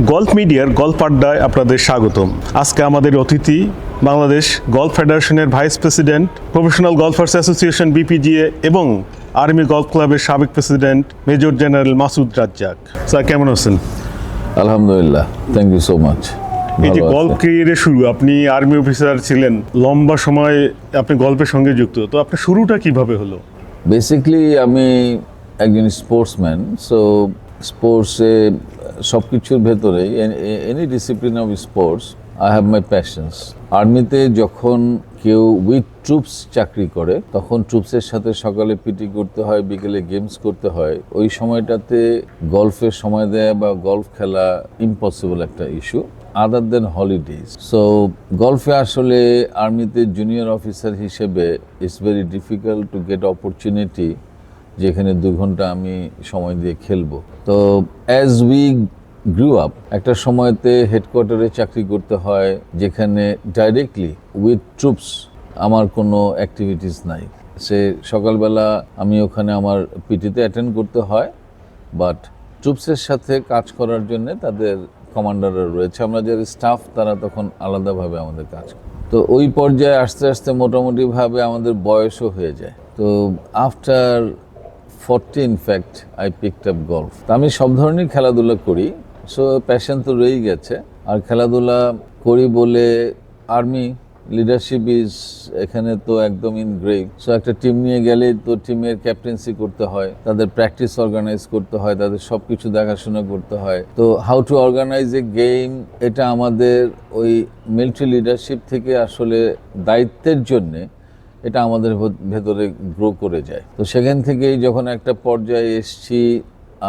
Golf মিডিয়ার golf আড্ডায় আপনাদের স্বাগতম। আজকে আমাদের অতিথি বাংলাদেশ গল্ফ ফেডারেশনের vice president, professional golfers association BPGA এবং আর্মি গলফ ক্লাবের সাবেক president major general Masud Razzak. Sir, কেমন আছেন? আলহামদুলিল্লাহ, থ্যাংক ইউ সো মাচ। এই যে গল্ফ ক্যারিয়ারের শুরু, আপনি আর্মি অফিসার ছিলেন, লম্বা সময় আপনি গল্ফের সঙ্গে যুক্ত, তো আপনার শুরুটা কিভাবে হলো? বেসিকলি আমি একজন স্পোর্টসম্যান, সো স্পোর্টসে সব কিছুর ভেতরেই any discipline of sports I have my passions. আর্মিতে যখন কেউ উইথ ট্রুপস চাকরি করে তখন ট্রুপসের সাথে সকালে পিটি করতে হয়, বিকেলে গেমস করতে হয়। ওই সময়টাতে গল্ফের সময় দেয়া বা গল্ফ খেলা ইম্পসিবল একটা ইস্যু আদার দেন হলিডেজ। সো গল্ফে আসলে আর্মিতে জুনিয়র অফিসার হিসেবে it's very difficult to get opportunity যেখানে 2 ঘন্টা আমি সময় দিয়ে খেলবো। তো অ্যাজ উই গ্রু আপ একটা সময়তে হেডকোয়ার্টারে চাকরি করতে হয় যেখানে ডাইরেক্টলি উইথ ট্রুপস আমার কোনো অ্যাক্টিভিটিস নাই। সে সকালবেলা আমি ওখানে আমার পিটিতে অ্যাটেন্ড করতে হয়, বাট ট্রুপসের সাথে কাজ করার জন্য তাদের কমান্ডাররা রয়েছে, আমরা যারা স্টাফ তারা তখন আলাদাভাবে আমাদের কাজ করে। তো ওই পর্যায়ে আস্তে আস্তে মোটামুটিভাবে আমাদের বয়সও হয়ে যায়। তো after 40 in fact I picked up golf. তা আমি সব ধরনের খেলাধুলা করি, সো প্যাশন তো রয়েই গেছে। আর খেলাধুলা করি বলে আর্মি লিডারশিপ ইজ এখানে তো একদম ইনগ্রেভ। সো একটা টিম নিয়ে গেলে তো টিমের ক্যাপ্টেন্সি করতে হয়, তাদের প্র্যাকটিস অর্গানাইজ করতে হয়, তাদের সব কিছু দেখাশোনা করতে হয়। তো how to organise a game, এটা আমাদের ওই মিলিটারি লিডারশিপ থেকে আসলে দায়িত্বের জন্যে এটা আমাদের ভেতরে গ্রো করে যায়। তো সেখান থেকেই যখন একটা পর্যায়ে এসছি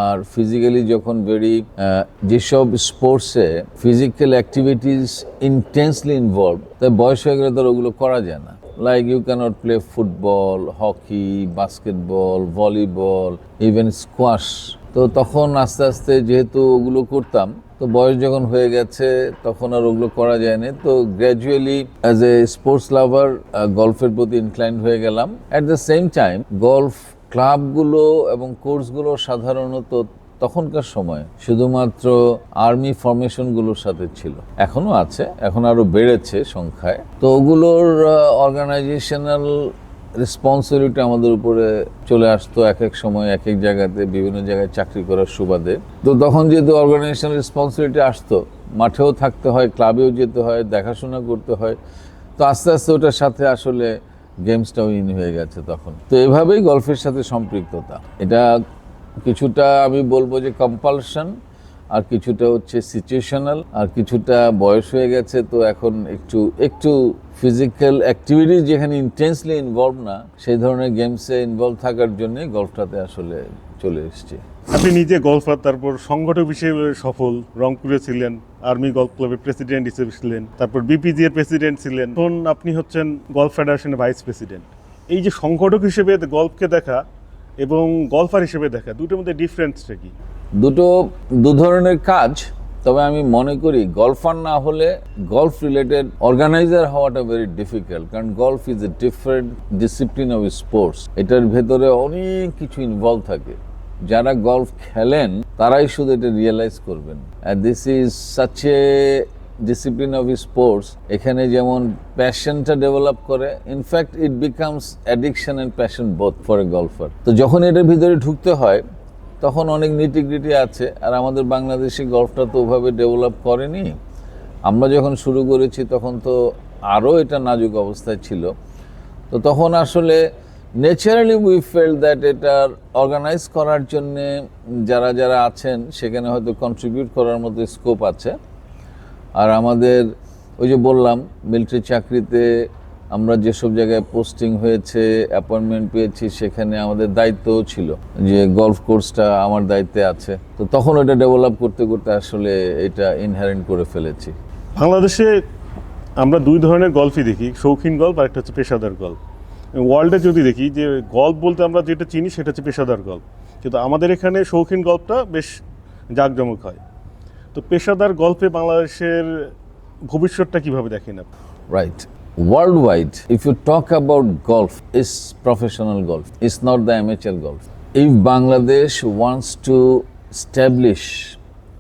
আর ফিজিক্যালি যখন যেসব স্পোর্টসে ফিজিক্যাল অ্যাক্টিভিটিস ইন্টেন্সলি ইনভলভ, তাই বয়স হয়ে গেলে তো ওগুলো করা যায় না। Like you cannot play football, hockey, basketball, volleyball, even squash. তো তখন আস্তে আস্তে যেহেতু ওগুলো করতাম, তো বয়স যখন হয়ে গেছে তখন আর ওগুলো করা যায়নি। তো gradually as a sports lover গল্ফের প্রতি ইনক্লাইন্ড হয়ে গেলাম। At the same time golf ক্লাবগুলো এবং কোর্সগুলো সাধারণত তখনকার সময় শুধুমাত্র আর্মি ফরমেশনগুলোর সাথে ছিল, এখনও আছে, এখন আরও বেড়েছে সংখ্যায়। তো ওগুলোর অর্গানাইজেশনাল রেসপন্সিবিলিটি আমাদের উপরে চলে আসতো এক এক সময় এক এক জায়গাতে, বিভিন্ন জায়গায় চাকরি করার সুবাদে। তো তখন যেহেতু অর্গানাইজেশনাল রেসপন্সিবিলিটি আসতো, মাঠেও থাকতে হয়, ক্লাবেও যেতে হয়, দেখাশোনা করতে হয়। তো আস্তে আস্তে ওটার সাথে আসলে গেমসটাও ইন হয়ে গেছে তখন। তো এভাবেই গল্ফের সাথে সম্পৃক্ততা, এটা কিছুটা আমি বলবো যে কম্পালশন, আর কিছুটা হচ্ছে সিচুয়েশনাল, আর কিছুটা বয়স হয়ে গেছে। তো এখন একটু ফিজিক্যাল অ্যাক্টিভিটিস যেখানে ইন্টেন্সলি ইনভলভ না, সেই ধরনের গেমসে ইনভলভ থাকার জন্যে গল্ফটাতে আসলে চলে এসেছি। আপনি নিজে গলফার, তারপর সংগঠক হিসেবে সফল, রংপুরে ছিলেন, আর্মি গলফ ক্লাবের প্রেসিডেন্ট হিসেবে ছিলেন, তারপর বিপিজি এর প্রেসিডেন্ট ছিলেন, এখন আপনি হচ্ছেন গলফ ফেডারেশনের ভাইস প্রেসিডেন্ট। এই যে সংগঠক হিসেবে গলফকে দেখা এবং গলফার হিসেবে দেখা, দুটোর মধ্যে ডিফারেন্সটা কি? দু ধরনের কাজ। তবে আমি মনে করি গলফার না হলে গলফ রিলেটেড অর্গানাইজার হওয়াটা ভেরি ডিফিকাল্ট, কারণ golf is a different discipline of sports. এটার ভেতরে অনেক কিছু ইনভলভ থাকে। যারা গলফ খেলেন তারাই শুধু এটা রিয়েলাইজ করবেন। This is such a discipline of sports, এখানে যেমন প্যাশনটা ডেভেলপ করে, in fact it becomes addiction and passion both for a golfer. তো যখন এটার ভিতরে ঢুকতে হয় তখন অনেক নিটিগ্রিটি আছে, আর আমাদের বাংলাদেশি গল্ফটা তো ওভাবে ডেভেলপ করেনি। আমরা যখন শুরু করেছি তখন তো আরও এটা নাজুক অবস্থায় ছিল। তো তখন আসলে ন্যাচারালি উই ফেল দ্যাট এটার অর্গানাইজ করার জন্যে যারা যারা আছেন সেখানে হয়তো কন্ট্রিবিউট করার মতো স্কোপ আছে। আর আমাদের ওই যে বললাম, মিলিটারি চাকরিতে আমরা যেসব জায়গায় পোস্টিং হয়েছে, অ্যাপয়েন্টমেন্ট পেয়েছি, সেখানে আমাদের দায়িত্বও ছিল যে গলফ কোর্সটা আমার দায়িত্বে আছে। তো তখন ওটা ডেভেলপ করতে করতে আসলে এটা ইনহারেন্ট করে ফেলেছি। বাংলাদেশে আমরা 2 ধরনের গলফই দেখি, শৌখিন গলফ আর একটা হচ্ছে পেশাদার গলফ। ওয়ার্ল্ডে যদি দেখি যে গলফ বলতে আমরা যেটা চিনি সেটা হচ্ছে পেশাদার গলফ, কিন্তু আমাদের এখানে শৌখিন গলফটা বেশ জাঁকজমক হয়। তো পেশাদার গলফে বাংলাদেশের ভবিষ্যৎটা কিভাবে দেখেন আপনি? Right, worldwide, if you talk about golf, is professional golf. It's not the amateur golf. If Bangladesh wants to establish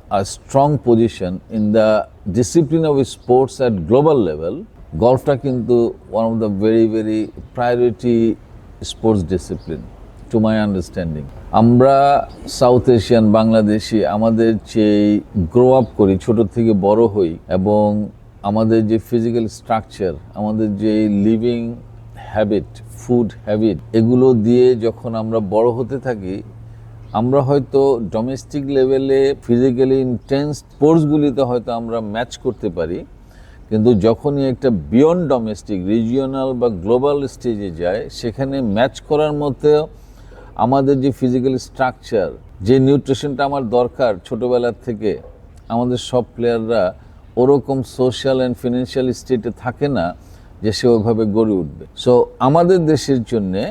a strong position in the discipline of sports at global level, golfটা কিন্তু one of the very very priority sports discipline to my understanding. আমরা south Asian Bangladeshi আমাদের যে grow up করি, ছোট থেকে বড় হই, এবং আমাদের যে ফিজিক্যাল স্ট্রাকচার, আমাদের যে লিভিং হ্যাবিট, ফুড হ্যাবিট, এগুলো দিয়ে যখন আমরা বড় হতে থাকি, আমরা হয়তো ডোমেস্টিক লেভেলে ফিজিক্যালি ইন্টেন্স স্পোর্টসগুলিতে হয়তো আমরা ম্যাচ করতে পারি, কিন্তু যখনই একটা বিয়ন্ড ডোমেস্টিক, রিজিওনাল বা গ্লোবাল স্টেজে যায়, সেখানে ম্যাচ করার মতো আমাদের যে ফিজিক্যাল স্ট্রাকচার, যে নিউট্রিশনটা আমার দরকার ছোটোবেলার থেকে, আমাদের সব প্লেয়াররা ওরকম সোশ্যাল অ্যান্ড ফিনান্সিয়াল স্টেটে থাকে না যে সে ওইভাবে গড়ে উঠবে। সো আমাদের দেশের জন্যে,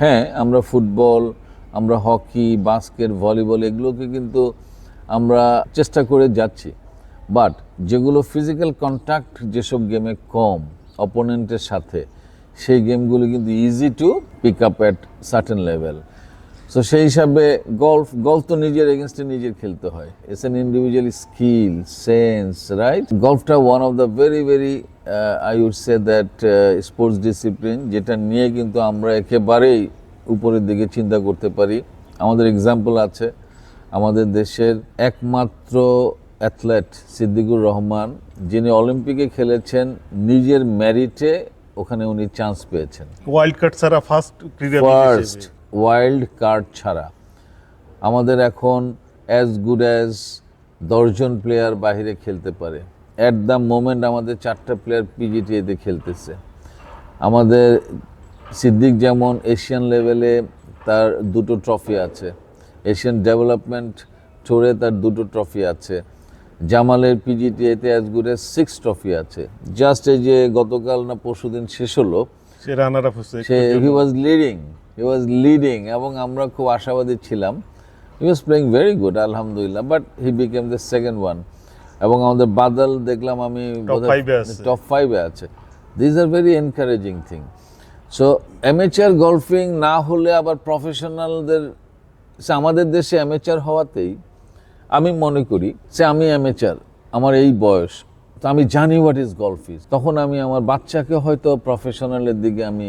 হ্যাঁ, আমরা ফুটবল, আমরা হকি, বাস্কেট, ভলিবল, এগুলোকে কিন্তু আমরা চেষ্টা করে যাচ্ছি, বাট যেগুলো ফিজিক্যাল কন্ট্যাক্ট যেসব গেমে কম অপোনেন্টের সাথে, সেই গেমগুলো কিন্তু easy to pick up at certain level. So সেই হিসাবে গল্ফ তো নিজের এগেনস্টে নিজের খেলতে হয়। It's an individual skill, sense, right? গল্ফটা one of the very very I would say that sports discipline, যেটা নিয়ে কিন্তু আমরা একেবারেই উপরের দিকে চিন্তা করতে পারি। আমাদের এক্সাম্পল আছে, আমাদের দেশের একমাত্র অ্যাথলেট সিদ্দিকুর রহমান, যিনি অলিম্পিকে খেলেছেন নিজের মেরিটে, ওখানে উনি চান্স পেয়েছেন। ওয়াইল্ড কার্ড ছাড়া ফার্স্ট ওয়াইল্ড কার্ড ছাড়া। আমাদের এখন অ্যাজ গুড অ্যাজ 10 জন প্লেয়ার বাহিরে খেলতে পারে। অ্যাট দ্য মোমেন্ট আমাদের 4টা প্লেয়ার পিজিটিএতে খেলতেছে। আমাদের সিদ্দিক যেমন এশিয়ান লেভেলে তার 2টো ট্রফি আছে, এশিয়ান ডেভেলপমেন্ট ট্যুরে তার 2টো ট্রফি আছে, জামালের পিজিটিএতে অ্যাজ গুড অ্যাজ 6 ট্রফি আছে। জাস্ট এই যে গতকাল না পরশুদিন শেষ হলো, সে রানার আপ হচ্ছে, হি ওয়াজ লিডিং এবং আমরা খুব আশাবাদী ছিলাম। হি ওয়াজ প্লেইং ভেরি গুড, আলহামদুলিল্লাহ, but he became the second one. এবং আমাদের বাদল দেখলাম আমি টপ 5-এ আছে। This are very encouraging thing. So amateur golfing না হলে আবার প্রফেশনালদের, আমাদের দেশে অ্যামেচার হওয়াতেই আমি মনে করি যে আমি অ্যামেচার, আমার এই বয়স, তো আমি জানি হোয়াট ইজ গলফ ইজ, তখন আমি আমার বাচ্চাকে হয়তো প্রফেশনালের দিকে আমি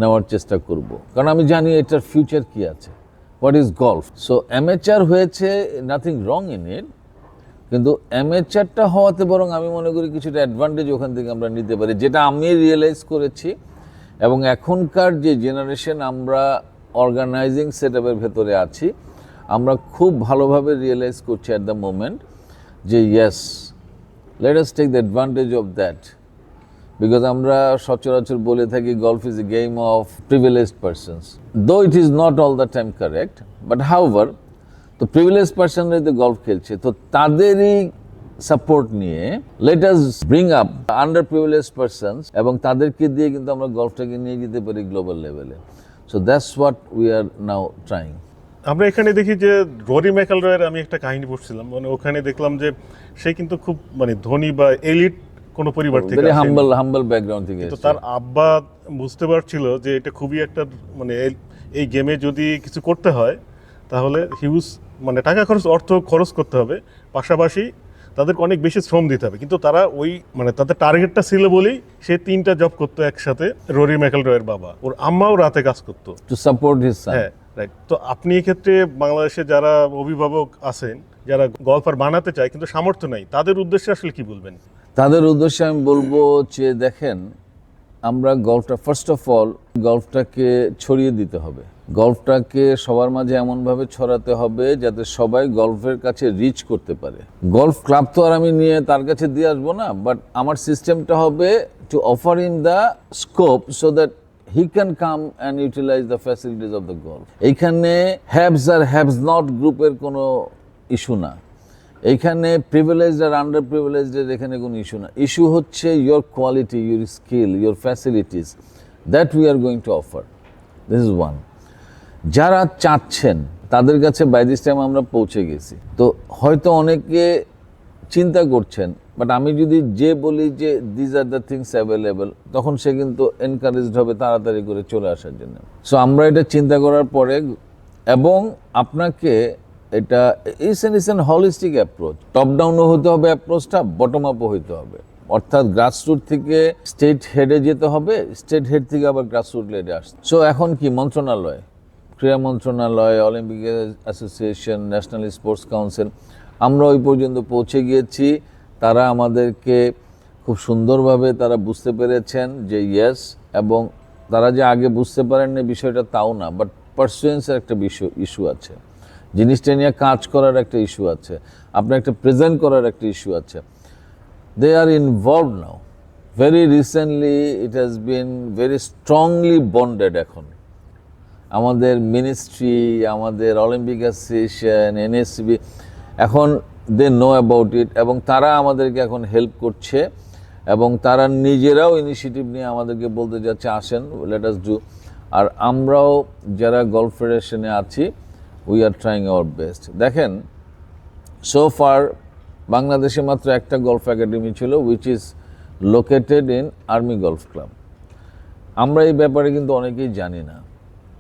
নেওয়ার চেষ্টা করব, কারণ আমি জানি এটার ফিউচার কি আছে, what is golf. So amateur হয়েছে, নাথিং রং ইন ইট, কিন্তু অ্যামেচারটা হওয়াতে বরং আমি মনে করি কিছুটা অ্যাডভান্টেজ ওখান থেকে আমরা নিতে পারি, যেটা আমি রিয়েলাইজ করেছি। এবং এখনকার যে জেনারেশন আমরা অর্গানাইজিং সেটআপের ভেতরে আছি, আমরা খুব ভালোভাবে রিয়েলাইজ করছি অ্যাট দ্য মোমেন্ট যে yes, let us take the advantage of that, because আমরা সচরাচর বলে থাকি golf is a game of privileged persons, though it is not all the time correct, but however তো প্রিভিলেজ পারসনরাই তো golf খেলছে, তো তাদেরই সাপোর্ট নিয়ে let us bring up under privilege persons, এবং তাদেরকে দিয়ে কিন্তু আমরা গলফটাকে নিয়ে যেতে পারি গ্লোবাল লেভেলে। So that's what we are now trying. আমরা এখানে দেখি যে ররি ম্যাকইলরয়ের আমি একটা কাহিনী পড়ছিলাম, মানে ওখানে দেখলাম যে সে কিন্তু খুব মানে ধনী বা এলিট কোনো পরিবার থেকে, ভেরি হাম্বল ব্যাকগ্রাউন্ড থেকে, তো তার আব্বা বুঝতে পারছিল যে এটা খুবই একটা মানে এই গেমে যদি কিছু করতে হয় তাহলে হিউজ মানে টাকা অর্থ খরচ করতে হবে, পাশাপাশি তাদেরকে অনেক বেশি শ্রম দিতে হবে। কিন্তু তারা ওই মানে তাদের টার্গেটটা ছিল বলেই সে 3টা জব করতো একসাথে। ররি ম্যাকইলরয়ের বাবা, ওর আম্মাও রাতে কাজ করতো টু সাপোর্ট হিজ সন। হ্যাঁ, রাইট। তো আপনি এক্ষেত্রে বাংলাদেশে যারা অভিভাবক আছেন, যারা গলফার বানাতে চায় কিন্তু সামর্থ্য নাই, তাদের উদ্দেশ্যে আসলে কি বলবেন? তাদের উদ্দেশ্যে আমি বলবো যে দেখেন, আমরা গলফটা ফার্স্ট অফ অল গলফটাকে ছড়িয়ে দিতে হবে, গলফটাকে সবার মাঝে এমনভাবে ছড়াতে হবে যাতে সবাই গলফের কাছে রিচ করতে পারে। গলফ ক্লাব তো আর আমি নিয়ে তার কাছে দিয়ে আসবো না, বাট আমার সিস্টেমটা হবে to offer in the scope so that he can come and utilize the facilities of the golf. এইখানে হ্যাভস আর হ্যাভস নট গ্রুপের কোনো ইস্যু না, এইখানে প্রিভিলেজড আর আন্ডার প্রিভিলেজডের এখানে কোনো ইস্যু না। ইস্যু হচ্ছে your quality, your skill, your facilities, that we are going to offer. This is one. যারা চাচ্ছেন তাদের কাছে বাই দিস টাইম আমরা পৌঁছে গেছি। তো হয়তো অনেকে চিন্তা করছেন, বাট আমি যদি বলি যে these are the things available, তখন সে কিন্তু এনকারেজড হবে তাড়াতাড়ি করে চলে আসার জন্য। সো আমরা এটা চিন্তা করার পরে, এবং আপনাকে এটা it's an holistic approach. Top ডাউনও হতে হবে অ্যাপ্রোচটা, বটম আপও হইতে হবে। অর্থাৎ গ্রাসরুট থেকে স্টেট হেডে যেতে হবে, স্টেট হেড থেকে আবার গ্রাসরুট লেডে আসতে। সো এখন কি মন্ত্রণালয়, ক্রীড়া মন্ত্রণালয়, Olympic association, national sports council, আমরা ওই পর্যন্ত পৌঁছে গিয়েছি। তারা আমাদেরকে খুব সুন্দরভাবে তারা বুঝতে পেরেছেন যে ইয়েস, এবং তারা যে আগে বুঝতে পারেননি বিষয়টা তাও না, বাট পারসুয়েন্সের একটা ইস্যু আছে, জিনিসটা নিয়ে কাজ করার একটা ইস্যু আছে, আপনার একটা প্রেজেন্ট করার একটা ইস্যু আছে। They are involved now. Very recently it has been very strongly bonded এখন। আমাদের মিনিস্ট্রি, আমাদের অলিম্পিক অ্যাসোসিয়েশন, এনএসসিবি, এখন দে নো অ্যাবাউট ইট, এবং তারা আমাদেরকে এখন হেল্প করছে, এবং তারা নিজেরাও ইনিশিয়েটিভ নিয়ে আমাদেরকে বলতে যাচ্ছে আসেন লেট আস ডু। আর আমরাও যারা গলফ ফেডারেশনে আছি, we are trying our best. দেখেন, সো ফার বাংলাদেশে মাত্র একটা গলফ একাডেমি ছিল, which is located in army golf club. আমরা এই ব্যাপারে কিন্তু অনেকেই জানি না,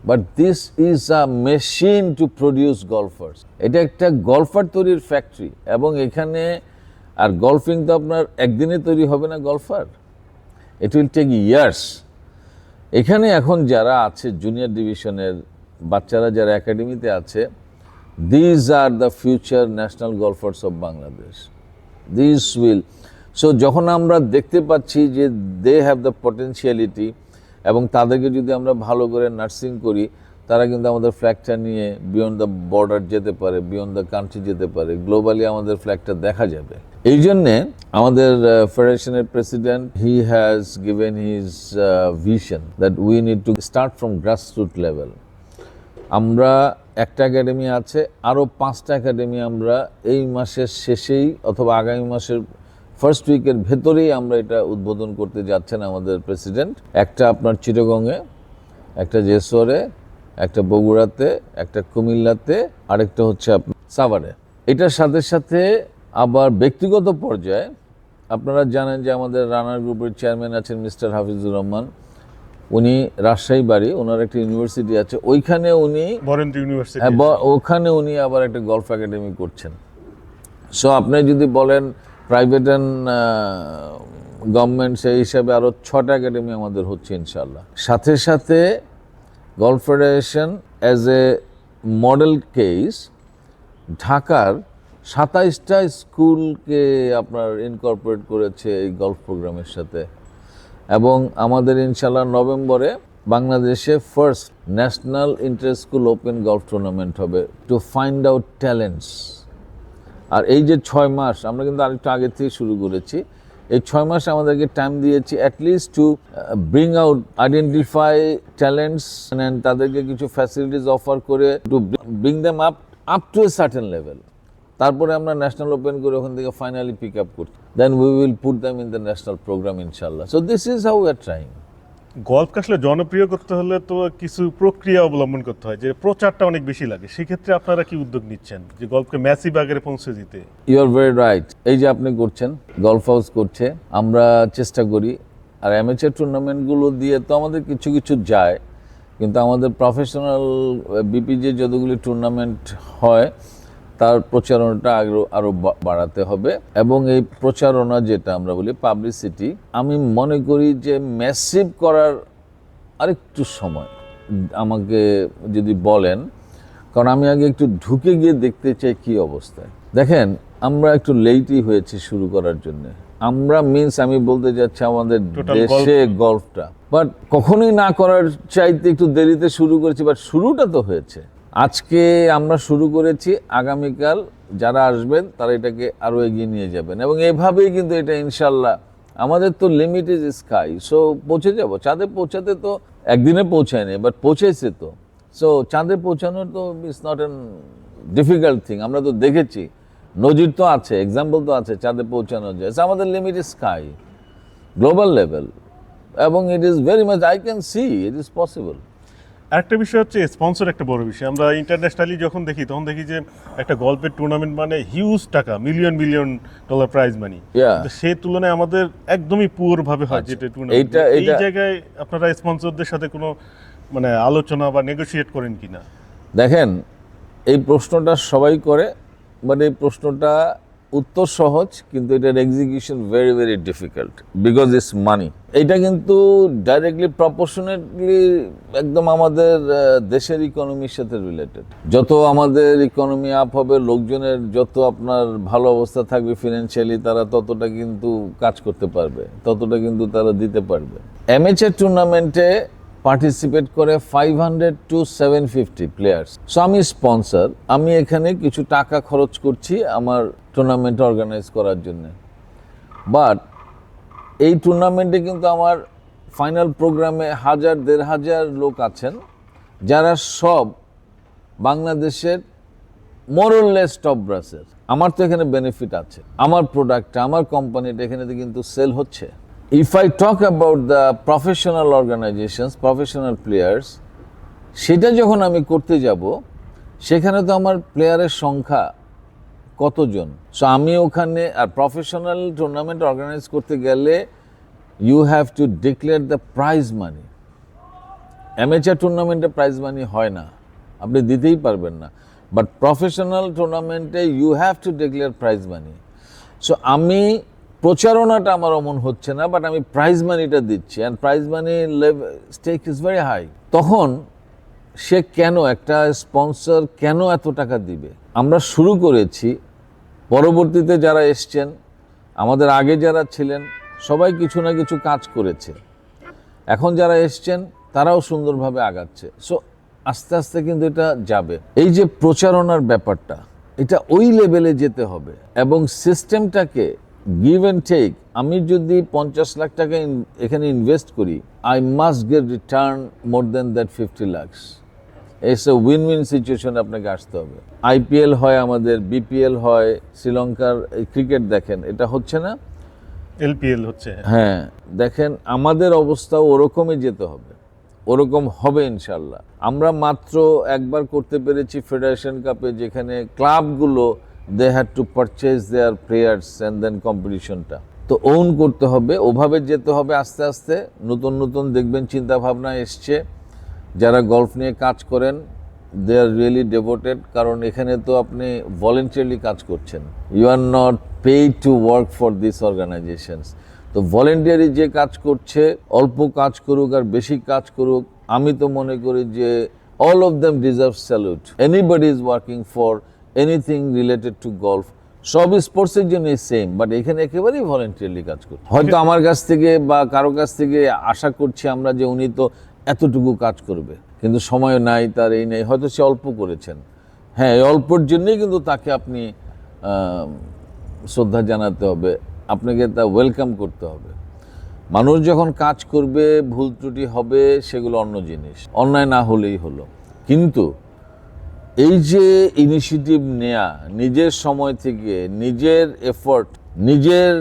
but this is a machine to produce golfers. এটা একটা গলফার তৈরির ফ্যাক্টরি, এবং এখানে আর গলফিং তো আপনার একদিনে তৈরি হবে না golfer, it will take years. এখানে এখন যারা আছে জুনিয়র ডিভিশনের বাচ্চারা যারা একাডেমিতে আছে, these are the future national golfers of Bangladesh. These will, so যখন আমরা দেখতে পাচ্ছি যে they have the potentiality, এবং তাদেরকে যদি আমরা ভালো করে নার্সিং করি, তারা কিন্তু আমাদের ফ্ল্যাগটা নিয়ে বিয়ন্ড দ্য বর্ডার যেতে পারে, বিয়ন্ড দ্য কান্ট্রি যেতে পারে, গ্লোবালি আমাদের ফ্ল্যাগটা দেখা যাবে। এই জন্যে আমাদের ফেডারেশনের president, he has given his vision that we need to start from grassroot level. আমরা একটা একাডেমি আছে, আরও 5টা একাডেমি আমরা এই মাসের শেষেই অথবা আগামী মাসের ফার্স্ট উইকের ভেতরেই আমরা এটা উদ্বোধন করতে যাচ্ছেন আমাদের প্রেসিডেন্ট। একটা আপনার চিটাগংয়ে, একটা জেসোরে, একটা বগুড়াতে, একটা কুমিল্লাতে, আরেকটা হচ্ছে আপনার সাভারে। এটার সাথে সাথে আবার ব্যক্তিগত পর্যায়ে আপনারা জানেন যে আমাদের রানার গ্রুপের চেয়ারম্যান আছেন মিস্টার হাফিজুর রহমান, উনি রাজশাহী বাড়ি, ওনার একটা ইউনিভার্সিটি আছে, ওইখানে উনি বরেন্দ্র ইউনিভার্সিটি, ওখানে উনি আবার একটা গলফ একাডেমি করছেন। সো আপনি যদি বলেন প্রাইভেট অ্যান্ড গভর্নমেন্ট, সেই হিসাবে আরও 6টা একাডেমি আমাদের হচ্ছে ইনশাল্লাহ। সাথে সাথে golf federation as a model case ঢাকার 27টা স্কুলকে আপনার ইনকর্পোরেট করেছে এই গলফ প্রোগ্রামের সাথে, এবং আমাদের ইনশাল্লাহ নভেম্বরে বাংলাদেশে first national inter school open golf tournament হবে টু ফাইন্ড আউট ট্যালেন্টস। আর এই যে 6 মাস আমরা কিন্তু আরেকটু আগে থেকে শুরু করেছি, এই 6 মাস আমাদেরকে টাইম দিয়েছি at least to bring out, identify talents, and তাদেরকে কিছু ফ্যাসিলিটিস অফার করে to bring them up to a certain level. তারপরে আমরা ন্যাশনাল ওপেন করে ওখান থেকে ফাইনালি পিক আপ করছি, then we will put them in the national program ইনশাল্লাহ। So this is how we are trying. গলফকে আসলে জনপ্রিয় করতে হলে তো কিছু প্রক্রিয়া অবলম্বন করতে হয়, যে প্রচারটা অনেক বেশি লাগে। সেক্ষেত্রে আপনারা কি উদ্যোগ নিচ্ছেন যে গলফকে ম্যাসিভ আকারে পৌঁছে দিতে? You are very right. এই যে আপনি করছেন, গলফ হাউস করছে, আমরা চেষ্টা করি। আর অ্যামেচার টুর্নামেন্টগুলো দিয়ে তো আমাদের কিছু কিছু যায়, কিন্তু আমাদের প্রফেশনাল বিপিজে যতগুলি টুর্নামেন্ট হয় তার প্রচারণাটা আরও বাড়াতে হবে। এবং এই প্রচারণা যেটা আমরা বলি পাবলিসিটি, আমি মনে করি যে ম্যাসিভ করার আরেকটু সময় আমাকে যদি বলেন, কারণ আমি আগে একটু ঢুকে গিয়ে দেখতে চাই কি অবস্থায়। দেখেন, আমরা একটু লেটই হয়েছি শুরু করার জন্য। আমরা মিন্স আমি বলতে যাচ্ছি আমাদের দেশে গলফটা, বাট কখনোই না করার চাইতে একটু দেরিতে শুরু করেছি, বাট শুরুটা তো হয়েছে। আজকে আমরা শুরু করেছি, আগামীকাল যারা আসবেন তারা এটাকে আরও এগিয়ে নিয়ে যাবেন, এবং এভাবেই কিন্তু এটা ইনশাল্লাহ আমাদের তো লিমিট ইজ স্কাই। সো পৌঁছে যাব, চাঁদে পৌঁছাতে তো একদিনে পৌঁছায়নি, বাট পৌঁছেছে তো। সো চাঁদে পৌঁছানোর তো it's not an difficult thing, আমরা তো দেখেছি, নজির তো আছে, এক্সাম্পল তো আছে, চাঁদে পৌঁছানো যায়। আমাদের limit is sky, global level, এবং it is very much, I can see it is possible. আরেকটা বিষয় হচ্ছে স্পন্সর, একটা বড় বিষয়। আমরা ইন্টারন্যাশনালি যখন দেখি তখন দেখি যে একটা গল্পের টুর্নামেন্ট মানে হিউজ টাকা, million million dollar prize money, সেই তুলনায় আমাদের একদমই পুয়ার ভাবে হয় যেটা টুর্নামেন্ট। এই জায়গায় আপনারা স্পন্সরদের সাথে কোনো মানে আলোচনা বা নেগোশিয়েট করেন কিনা? দেখেন, এই প্রশ্নটা সবাই করে, বাট এই প্রশ্নটা উত্তর সহজ, কিন্তু এটার execution very very difficult because it's money. এটা কিন্তু ডাইরেক্টলি প্রপোর্শনেটলি একদম আমাদের দেশের ইকোনমির সাথে রিলেটেড। যত আমাদের ইকোনমি আপ হবে, লোকজনের যত আপনার ভালো অবস্থা থাকবে ফিনান্সিয়ালি, তারা ততটা কিন্তু কাজ করতে পারবে, ততটা কিন্তু তারা দিতে পারবে। অ্যামেচার টুর্নামেন্টে পার্টিসিপেট করে 500 to 750 প্লেয়ার্স। সো আমি স্পন্সর, আমি এখানে কিছু টাকা খরচ করছি আমার টুর্নামেন্ট অর্গানাইজ করার জন্য। বাট এই টুর্নামেন্টে কিন্তু আমার ফাইনাল প্রোগ্রামে 1000-1500 লোক আছেন, যারা সব বাংলাদেশের মোরলেস টপ ব্রাসের। আমার তো এখানে বেনিফিট আছে, আমার প্রোডাক্টটা, আমার কোম্পানিটা এখানে তো কিন্তু সেল হচ্ছে। If I talk about the professional organizations, professional players, সেটা যখন আমি করতে যাব, সেখানে তো আমার প্লেয়ারের সংখ্যা কতজন। সো আমি ওখানে, আর প্রফেশনাল টুর্নামেন্ট অর্গানাইজ করতে গেলে you have to declare the prize money. Amateur টুর্নামেন্টে প্রাইজ মানি হয় না, আপনি দিতেই পারবেন না। বাট প্রফেশনাল টুর্নামেন্টে you have to declare prize money. So আমি প্রচারণাটা আমার অমন হচ্ছে না, বাট আমি প্রাইজ মানিটা দিচ্ছি, and prize money stake is very high. তখন সে কেন, একটা স্পন্সর কেন এত টাকা দিবে? আমরা শুরু করেছি, পরবর্তীতে যারা এসছেন, আমাদের আগে যারা ছিলেন, সবাই কিছু না কিছু কাজ করেছে। এখন যারা এসছেন তারাও সুন্দরভাবে আগাচ্ছে। সো আস্তে আস্তে কিন্তু এটা যাবে। এই যে প্রচারণার ব্যাপারটা, এটা ওই লেভেলে যেতে হবে, এবং সিস্টেমটাকে গিভ অ্যান্ড টেক। আমি যদি 50 লাখ টাকা এখানে ইনভেস্ট করি, I must get return more than that 50 lakhs। As a win win situation আপনাকে আসতে হবে। আইপিএল হয় আমাদের, বিপিএল হয়, শ্রীলঙ্কার ক্রিকেট দেখেন, এটা হচ্ছে না, এলপিএল হচ্ছে। হ্যাঁ, দেখেন আমাদের অবস্থাও ওরকমই যেতে হবে, ওরকম হবে ইনশাল্লাহ। আমরা মাত্র একবার করতে পেরেছি ফেডারেশন কাপে, যেখানে ক্লাবগুলো they had to purchase their players and then কম্পিটিশনটা। তো ওন করতে হবে, ওভাবে যেতে হবে আস্তে আস্তে। নতুন নতুন দেখবেন চিন্তা ভাবনা এসছে, যারা গলফ নিয়ে কাজ করেন দে আর রিয়েলি ডেভোটেড, কারণ এখানে তো আপনি ভলেন্টিয়ারলি কাজ করছেন, you are not paid to work for this organisations. তো ভলেন্টিয়ারি যে কাজ করছে, অল্প কাজ করুক আর বেশি কাজ করুক, আমি তো মনে করি যে all of them deserve salute. Anybody is working for anything related to golf, সব স্পোর্টসের জন্য সেম, বাট এখানে একেবারেই ভলেন্টিয়ারলি কাজ করছে। হয়তো আমার কাছ থেকে বা কারো কাছ থেকে আশা করছি আমরা যে উনি তো এতটুকু কাজ করবে, কিন্তু সময় নাই, তার এই নেই, হয়তো সে অল্প করেছেন। হ্যাঁ, এই অল্পর জন্যই কিন্তু তাকে আপনি শ্রদ্ধা জানাতে হবে, আপনাকে তা ওয়েলকাম করতে হবে। মানুষ যখন কাজ করবে, ভুল ত্রুটি হবে, সেগুলো অন্য জিনিস, অন্যায় না হলেই হলো। কিন্তু এই যে ইনিশিয়েটিভ নেয়া, নিজের সময় থেকে, নিজের এফোর্ট, নিজের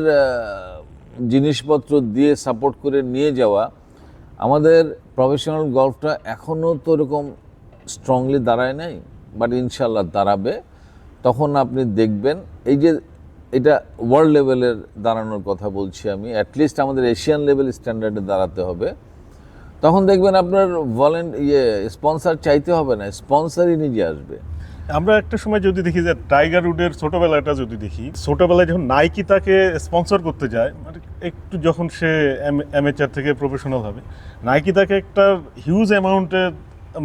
জিনিসপত্র দিয়ে সাপোর্ট করে নিয়ে যাওয়া, আমাদের প্রফেশনাল গলফটা এখনও তো এরকম স্ট্রংলি দাঁড়ায় নাই, বাট ইনশাল্লাহ দাঁড়াবে। তখন আপনি দেখবেন, এই যে এটা ওয়ার্ল্ড লেভেলের দাঁড়ানোর কথা বলছি আমি, অ্যাটলিস্ট আমাদের এশিয়ান লেভেল স্ট্যান্ডার্ডে দাঁড়াতে হবে। তখন দেখবেন আপনার স্পন্সর চাইতে হবে না, স্পন্সরই নিজে আসবে। আমরা একটা সময় যদি দেখি যে টাইগার উডের ছোটবেলাটা যদি দেখি, ছোটবেলায় যখন নাইকি তাকে স্পন্সর করতে যায়, মানে একটু যখন সে অ্যামেচার থেকে প্রফেশনাল হবে, নাইকি তাকে একটা হিউজ অ্যামাউন্টের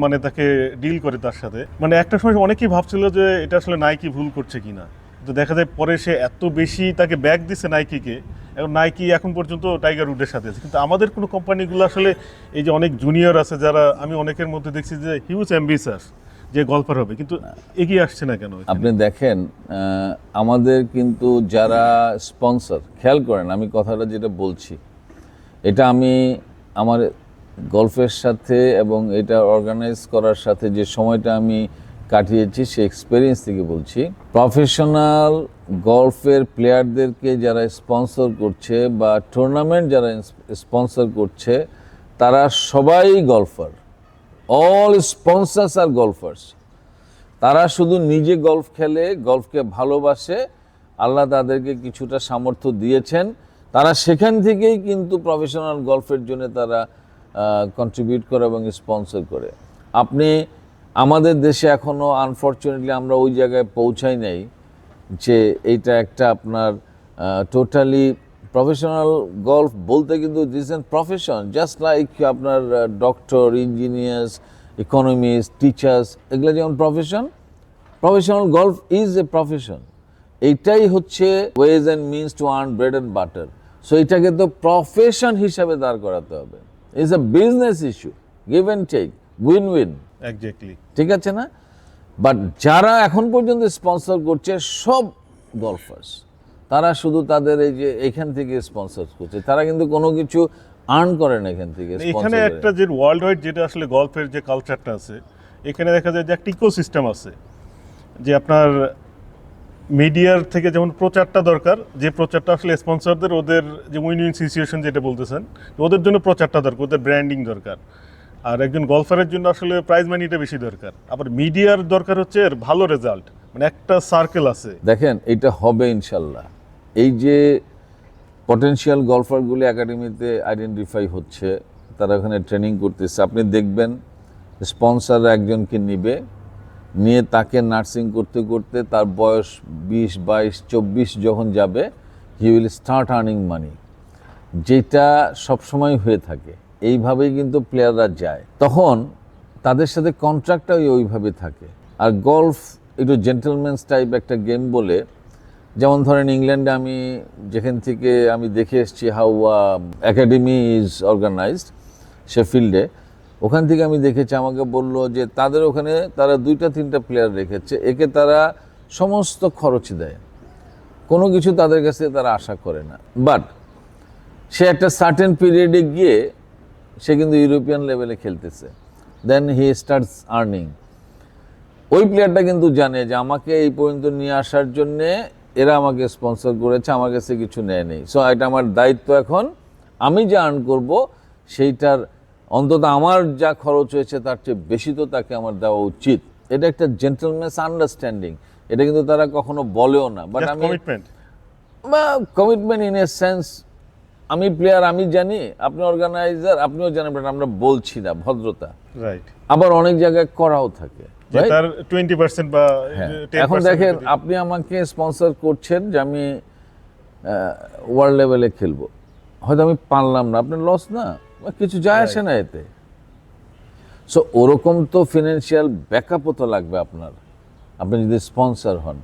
মানে তাকে ডিল করে তার সাথে। মানে একটা সময় অনেকেই ভাবছিল যে এটা আসলে নাইকি ভুল করছে কিনা, তো দেখা যায় পরে সে এত বেশি তাকে ব্যাক দিছে নাইকিকে, এখন নাইকি এখন পর্যন্ত টাইগার উডের সাথে আছে। কিন্তু আমাদের কোনো কোম্পানিগুলো আসলে, এই যে অনেক জুনিয়র আছে যারা, আমি অনেকের মধ্যে দেখছি যে হিউজ অ্যাম্বিশাস যে গল্ফার হবে, কিন্তু এগিয়ে আসছে না কেন? আপনি দেখেন আমাদের কিন্তু যারা স্পন্সর, খেয়াল করেন আমি কথাটা যেটা বলছি, এটা আমি আমার গল্ফের সাথে এবং এটা অর্গানাইজ করার সাথে যে সময়টা আমি কাটিয়েছি সে এক্সপিরিয়েন্স থেকে বলছি। প্রফেশনাল গল্ফের প্লেয়ারদেরকে যারা স্পন্সর করছে বা টুর্নামেন্ট যারা স্পন্সর করছে, তারা সবাই গল্ফার। অল স্পন্সার্স আর গল্ফার্স। তারা শুধু নিজে গল্ফ খেলে, গল্ফকে ভালোবাসে, আল্লাহ তাদেরকে কিছুটা সামর্থ্য দিয়েছেন, তারা সেখান থেকেই কিন্তু প্রফেশনাল গল্ফের জন্য তারা কন্ট্রিবিউট করে এবং স্পন্সর করে। আপনি আমাদের দেশে এখনো আনফরচুনেটলি আমরা ওই জায়গায় পৌঁছাই নাই যে এইটা একটা আপনার টোটালি প্রফেশনাল গলফ বলতে, কিন্তু this an profession just like আপনার ডক্টর, ইঞ্জিনিয়ার্স, ইকোনমিস্ট, টিচার্স, এগুলো যেমন professional golf is a profession. এইটাই হচ্ছে ways and means to earn bread and butter. So এটাকে তো প্রফেশন হিসাবে দাঁড় করাতে হবে। It's a business issue, give and take, win win. Exactly. ঠিক আছে না? বাট যারা এখন পর্যন্ত স্পন্সর করছে সব গলফার্স, তারা শুধু তাদের এই যে এখান থেকে স্পন্সর করছে, তারা কিন্তু কোনো কিছু আর্ন করে না এখান থেকে। এখানে একটা যে ওয়ার্ল্ড ওয়াইড যেটা আসলে গলফের যে কালচারটা আছে, এখানে দেখা যায় যে একটা ইকোসিস্টেম আছে, যে আপনার মিডিয়ার থেকে যেমন প্রচারটা দরকার, যে প্রচারটা আসলে স্পন্সরদের, ওদের যে উইন উইন সিচুয়েশন যেটা বলতেছেন, ওদের জন্য প্রচারটা দরকার, ওদের ব্র্যান্ডিং দরকার। আর একজন গলফারের জন্য আসলে প্রাইজ মানিটা বেশি দরকার। আবার মিডিয়ার দরকার হচ্ছে এর ভালো রেজাল্ট, মানে একটা সার্কেল আছে। দেখেন এটা হবে ইনশাল্লাহ। এই যে পটেনশিয়াল গলফারগুলি একাডেমিতে আইডেন্টিফাই হচ্ছে, তারা ওখানে ট্রেনিং করতেছে, আপনি দেখবেন স্পন্সররা একজনকে নিয়ে তাকে নার্সিং করতে করতে তার বয়স 20, 22, 24 যখন যাবে, he will start earning money, যেটা সবসময় হয়ে থাকে। এইভাবেই কিন্তু প্লেয়াররা যায়, তখন তাদের সাথে কন্ট্রাক্টটা ওইভাবে থাকে। আর গলফ একটু জেন্টলম্যানস টাইপ একটা গেম বলে, যেমন ধরেন ইংল্যান্ডে আমি যেখান থেকে আমি দেখে এসেছি হাউ একাডেমি ইজ অর্গানাইজড শেফিল্ডে, ওখান থেকে আমি দেখেছি, আমাকে বললো যে তাদের ওখানে তারা 2-3টা প্লেয়ার রেখেছে, একে তারা সমস্ত খরচ দেয়, কোনো কিছু তাদের কাছে তারা আশা করে না। বাট সে একটা সার্টেন পিরিয়ডে গিয়ে সে কিন্তু ইউরোপিয়ান লেভেলে খেলতেছে, দেন হি স্টার্টস আর্নিং। ওই প্লেয়ারটা কিন্তু জানে যে আমাকে এই পর্যন্ত নিয়ে আসার জন্যে এরা আমাকে স্পন্সর করেছে, আমার কাছে কিছু নেয় নেই। সো এটা আমার দায়িত্ব, এখন আমি যা আর্ন করব সেইটার অন্তত আমার যা খরচ হয়েছে তার চেয়ে বেশি তো তাকে আমার দেওয়া উচিত। এটা একটা জেন্টলম্যানস আন্ডারস্ট্যান্ডিং, এটা কিন্তু তারা কখনো বলেও না। বাট আমি কমিটমেন্ট ইন এ সেন্স, আমি প্লেয়ার, আমি জানি, আপনি অর্গানাইজার, আপনিও জানেন, বাট আমরা বলছি না, ভদ্রতা। রাইট। আবার অনেক জায়গায় করাও থাকে। তার 20% বা 10%। এখন দেখেন আপনি আমাকে স্পন্সর করছেন যে আমি ওয়ার্ল্ড লেভেলে খেলবো, হয়তো আমি পারলাম না, আপনার লস না, কিছু যায় আসে না এতে। সো ওরকম তো ফিনান্সিয়াল ব্যাকআপও তো লাগবে আপনার, আপনি যদি স্পন্সর হন।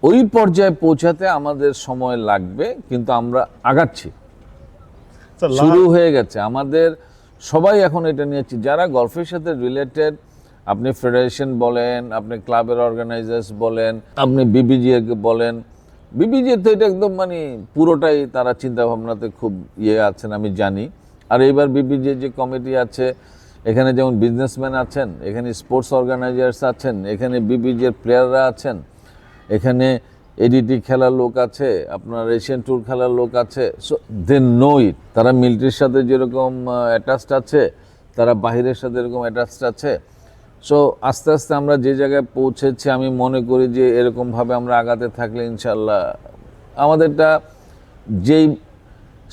ওই পর্যায়ে পৌঁছাতে আমাদের সময় লাগবে, কিন্তু আমরা আগাচ্ছি, শুরু হয়ে গেছে আমাদের। সবাই এখন এটা নিয়েছি যারা গলফের সাথে রিলেটেড, আপনি ফেডারেশন বলেন, আপনি ক্লাবের অর্গানাইজার্স বলেন, আপনি বিবিজিএকে বলেন। বিবিজিএ তো এটা একদম মানে পুরোটাই তারা চিন্তা ভাবনাতে খুব আছেন, আমি জানি। আর এইবার বিবিজিএ যে কমিটি আছে, এখানে যেমন বিজনেসম্যান আছেন, এখানে স্পোর্টস অর্গানাইজার্স আছেন, এখানে বিবিজিএর প্লেয়াররা আছেন, এখানে এডিটি খেলার লোক আছে, আপনার এশিয়ান ট্যুর খেলার লোক আছে। সো দে নো ইট। তারা মিলিটারির সাথে যেরকম অ্যাটাচড আছে, তারা বাহিরের সাথে এরকম অ্যাটাচড আছে। সো আস্তে আস্তে আমরা যে জায়গায় পৌঁছেছি, আমি মনে করি যে এরকমভাবে আমরা আগাতে থাকলে ইনশাল্লাহ আমাদেরটা যেই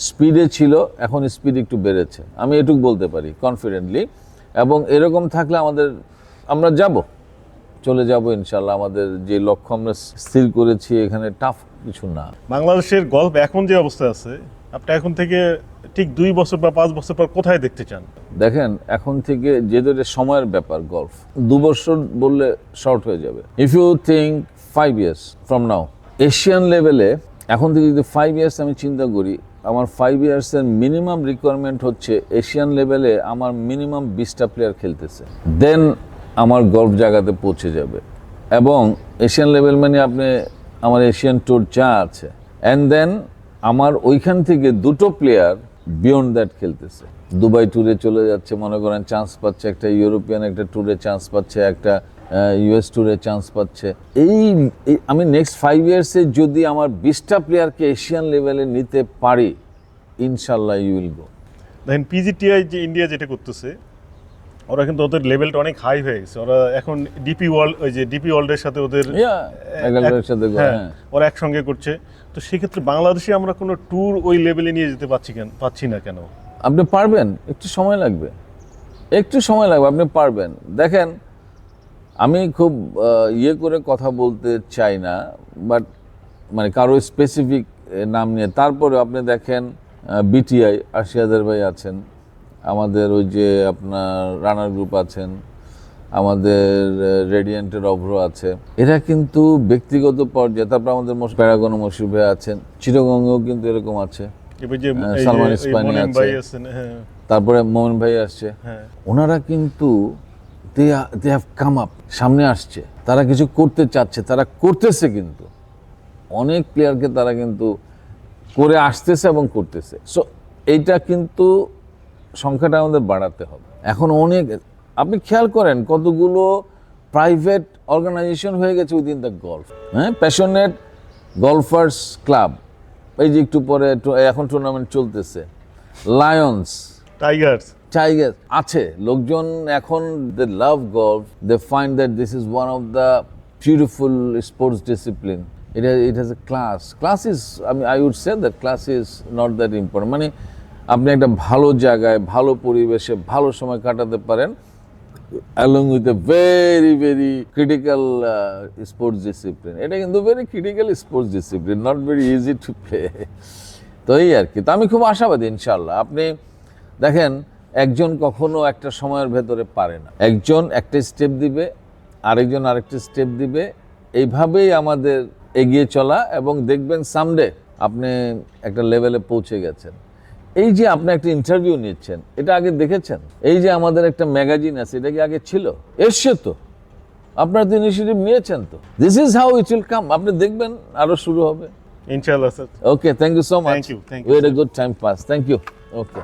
স্পিডে ছিল, এখন স্পিড একটু বেড়েছে, আমি এটুকু বলতে পারি কনফিডেন্টলি। এবং এরকম থাকলে আমরা চলে যাব ইনশাল্লাহ। আমাদের যে লক্ষ্য আমরা স্থির করেছি, এখানে টাফ কিছু না। বাংলাদেশের গল্ফ এখন যে অবস্থা আছে, আপনি এখন থেকে ঠিক 2 বছর বা 5 বছর পর কোথায় দেখতে চান? দেখেন এখন থেকে, যেহেতু এটা সময়ের ব্যাপার, গলফ 2 বছর বললে শর্ট হয়ে যাবে। If you think 5 years from now, Asian লেভেলে এখন থেকে যদি 5 years আমি চিন্তা করি, আমার 5 years-এর মিনিমাম রিকোয়ারমেন্ট হচ্ছে এশিয়ান লেভেলে আমার মিনিমাম 20টা প্লেয়ার খেলতেছে, দেন আমার গলফ জায়গাতে পৌঁছে যাবে। এবং এশিয়ান লেভেল মানে আপনি আমার এশিয়ান ট্যুর যা আছে, অ্যান্ড দেন আমার ওইখান থেকে 2টো প্লেয়ার বিয়ন্ড দ্যাট খেলতেছে, দুবাই ট্যুরে চলে যাচ্ছে, মনে করেন চান্স পাচ্ছে, একটা ইউরোপিয়ান একটা ট্যুরে চান্স পাচ্ছে, একটা ইউএস ট্যুরে চান্স পাচ্ছে। এই আমি নেক্সট 5 years-এ যদি আমার 20টা প্লেয়ারকে এশিয়ান লেভেলে নিতে পারি, ইনশাল্লাহ ইউ উইল গো। দেখেন পিজিটিআই যে ইন্ডিয়া যেটা করতেছে, ওরা কিন্তু ওদের লেভেলটা অনেক হাই হয়ে গেছে। ওরা এখন ডিপি ওয়ার্ল্ডের সাথে ওদের ওরা একসঙ্গে করছে। তো সেক্ষেত্রে বাংলাদেশে আমরা কোনো ট্যুর ওই লেভেলে নিয়ে যেতে পাচ্ছি না কেন? আপনি পারবেন, একটু সময় লাগবে, আপনি পারবেন। দেখেন আমি খুব ইয়ে করে কথা বলতে চাই না, বাট মানে কারো স্পেসিফিক নাম নিয়ে। তারপরে আপনি দেখেন বিটিআই আশিয়াদের ভাই আছেন, আমাদের ওই যে আপনার রানার গ্রুপ আছেন, আমাদের রেডিয়েন্টের অভ্র আছে, এরা কিন্তু ব্যক্তিগত পর্যায়ে। তারপর আমাদের প্যারাগন মশির ভাই আছেন, চিরগঙ্গেও কিন্তু এরকম আছে, এবার যে সালমান এই ইসপানি মনিম আছে, ভাই আছেন, হ্যাঁ তারপরে মোমিন ভাই আসছে। হ্যাঁ ওনারা কিন্তু দে হ্যাভ কাম আপ, সামনে আসছে, তারা কিছু করতে চাচ্ছে, তারা করতেছে। কিন্তু অনেক প্লেয়ারকে তারা কিন্তু করে আসতেছে এবং করতেছে। সো এইটা কিন্তু সংখ্যাটা আমাদের বাড়াতে হবে। এখন অনেক, আপনি খেয়াল করেন কতগুলো প্রাইভেট অর্গানাইজেশন হয়ে গেছে উইদিন দ্য গলফ, হ্যাঁ, প্যাশনেট গলফার্স ক্লাব। এই যে একটু পরে এখন টুর্নামেন্ট চলতেছে, লায়ন্স, টাইগার্স টাইগার আছে। লোকজন এখন they love golf, they find that this is one of the beautiful sports discipline. It has a class is, I would say that class is not that important. মানে আপনি একটা ভালো জায়গায়, ভালো পরিবেশে, ভালো সময় কাটাতে পারেন, along with a very very critical sports discipline. এটা কিন্তু very critical sports discipline, not very easy to play. তো এই আর কি। তো আমি খুব আশাবাদী ইনশাল্লাহ। আপনি দেখেন, একজন কখনো একটা সময়ের ভেতরে পারে না, একজন একটা স্টেপ দিবে, আরেকজন আরেকটা স্টেপ দিবে, এইভাবেই আমাদের এগিয়ে চলা। এবং দেখবেন সামডে আপনি একটা লেভেলে পৌঁছে গেছেন। এই যে আপনি একটা ইন্টারভিউ নিচ্ছেন, এটা আগে দেখেছেন? এই যে আমাদের একটা ম্যাগাজিন আছে, এটা কি আগে ছিল? এসছে তো, আপনারা তো ইনিশিয়েটিভ নিয়েছেন তো। This is how it will come. আপনি দেখবেন আরো শুরু হবে ইনশাআল্লাহ sir. Okay, thank you so much. Thank you, we had a good time pass. Thank you. Okay.